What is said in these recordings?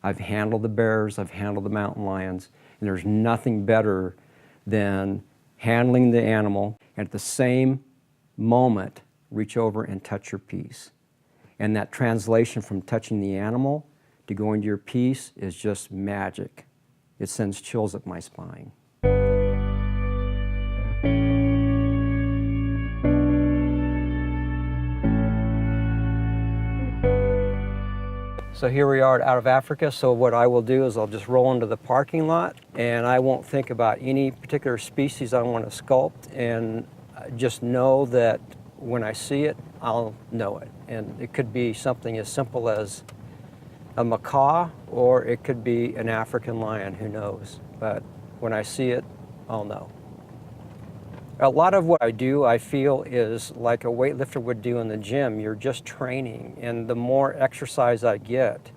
I've handled the bears, I've handled the mountain lions, and there's nothing better than handling the animal and at the same moment reach over and touch your piece. And that translation from touching the animal to going to your piece is just magic. It sends chills up my spine. So here we are out of Africa, so what I will do is I'll just roll into the parking lot and I won't think about any particular species I want to sculpt, and just know that when I see it, I'll know it. And it could be something as simple as a macaw, or it could be an African lion, who knows. But when I see it, I'll know. A lot of what I do, I feel, is like a weightlifter would do in the gym. You're just training, and the more exercise I get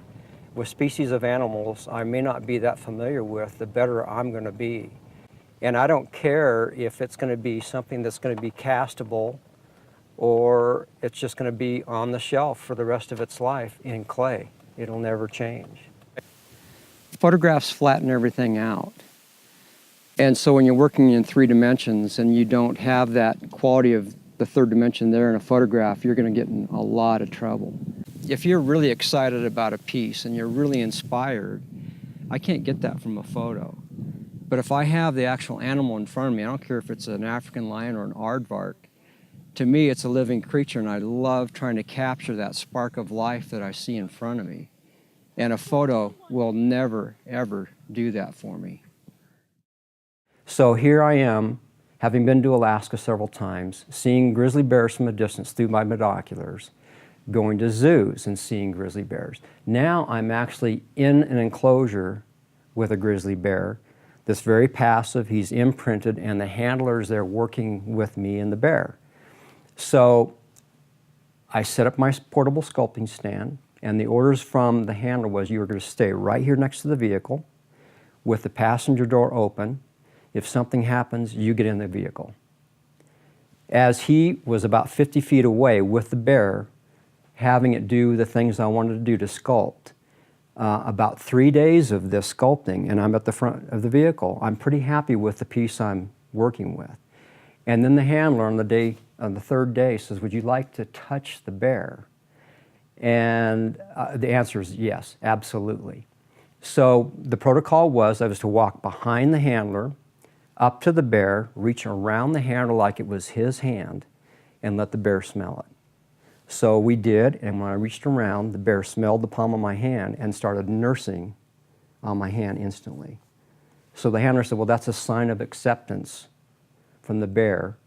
with species of animals I may not be that familiar with, the better I'm going to be. And I don't care if it's going to be something that's going to be castable or it's just going to be on the shelf for the rest of its life in clay. It'll never change. Photographs flatten everything out. And so when you're working in 3 dimensions and you don't have that quality of the 3rd dimension there in a photograph, you're going to get in a lot of trouble. If you're really excited about a piece and you're really inspired, I can't get that from a photo. But if I have the actual animal in front of me, I don't care if it's an African lion or an aardvark, to me it's a living creature, and I love trying to capture that spark of life that I see in front of me. And a photo will never, ever do that for me. So here I am, having been to Alaska several times, seeing grizzly bears from a distance through my binoculars, going to zoos and seeing grizzly bears. Now I'm actually in an enclosure with a grizzly bear that's very passive. He's imprinted, and the handler's there working with me and the bear. So I set up my portable sculpting stand, and the orders from the handler was, you were going to stay right here next to the vehicle with the passenger door open. If something happens, you get in the vehicle. As he was about 50 feet away with the bear, having it do the things I wanted to do to sculpt, about 3 days of this sculpting, and I'm at the front of the vehicle, I'm pretty happy with the piece I'm working with. And then the handler on the 3rd day says, would you like to touch the bear? And the answer is yes, absolutely. So the protocol was I was to walk behind the handler, up to the bear, reach around the handle like it was his hand, and let the bear smell it. So we did, and when I reached around, the bear smelled the palm of my hand and started nursing on my hand instantly. So the handler said, well, that's a sign of acceptance from the bear.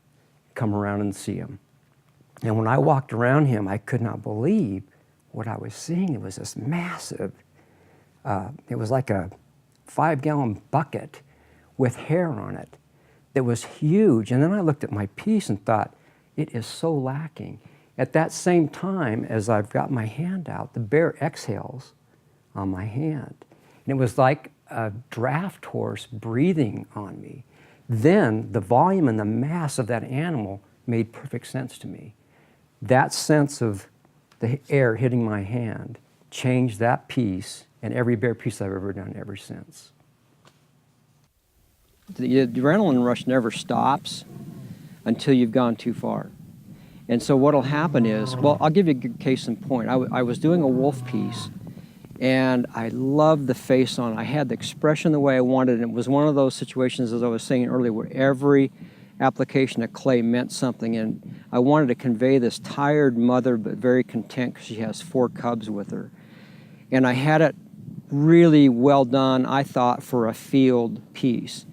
Come around and see him. And when I walked around him, I could not believe what I was seeing. It was this massive, it was like a 5-gallon bucket with hair on it that was huge. And then I looked at my piece and thought, it is so lacking. At that same time, as I've got my hand out, the bear exhales on my hand. And it was like a draft horse breathing on me. Then the volume and the mass of that animal made perfect sense to me. That sense of the air hitting my hand changed that piece and every bear piece I've ever done ever since. The adrenaline rush never stops until you've gone too far. And so what'll happen is, well, I'll give you a good case in point. I was doing a wolf piece, and I loved the face on it. I had the expression the way I wanted, and it was one of those situations, as I was saying earlier, where every application of clay meant something, and I wanted to convey this tired mother, but very content because she has 4 cubs with her. And I had it really well done, I thought, for a field piece.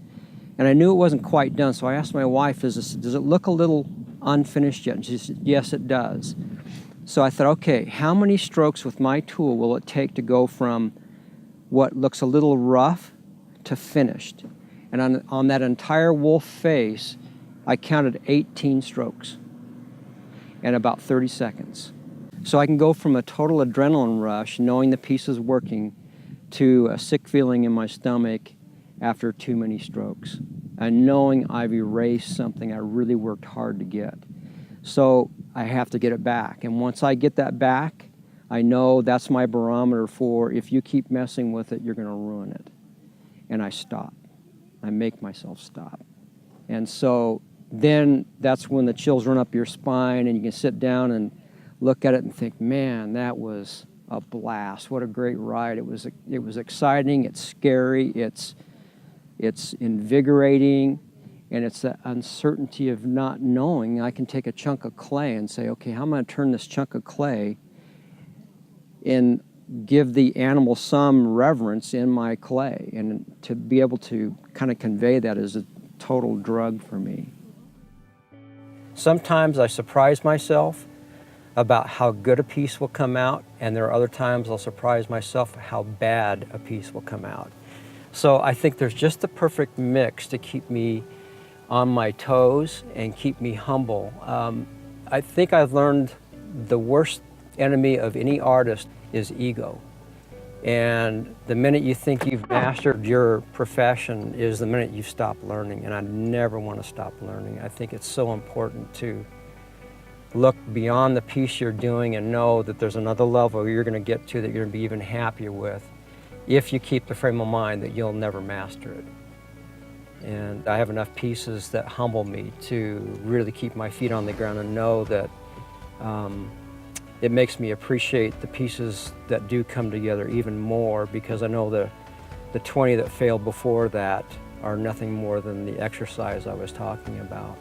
And I knew it wasn't quite done, so I asked my wife, does it look a little unfinished yet? And she said, yes, it does. So I thought, okay, how many strokes with my tool will it take to go from what looks a little rough to finished? And on that entire wolf face, I counted 18 strokes in about 30 seconds. So I can go from a total adrenaline rush, knowing the piece is working, to a sick feeling in my stomach after too many strokes, and knowing I've erased something I really worked hard to get. So I have to get it back. And once I get that back, I know that's my barometer for if you keep messing with it, you're going to ruin it. And I stop. I make myself stop. And so then that's when the chills run up your spine and you can sit down and look at it and think, man, that was a blast. What a great ride. It was exciting, it's scary, it's invigorating, and it's the uncertainty of not knowing. I can take a chunk of clay and say, okay, how am I going to turn this chunk of clay and give the animal some reverence in my clay? And to be able to kind of convey that is a total drug for me. Sometimes I surprise myself about how good a piece will come out, and there are other times I'll surprise myself how bad a piece will come out. So I think there's just the perfect mix to keep me on my toes and keep me humble. I think I've learned the worst enemy of any artist is ego. And the minute you think you've mastered your profession is the minute you stop learning, and I never want to stop learning. I think it's so important to look beyond the piece you're doing and know that there's another level you're going to get to that you're going to be even happier with if you keep the frame of mind that you'll never master it. And I have enough pieces that humble me to really keep my feet on the ground and know that it makes me appreciate the pieces that do come together even more, because I know the 20 that failed before that are nothing more than the exercise I was talking about.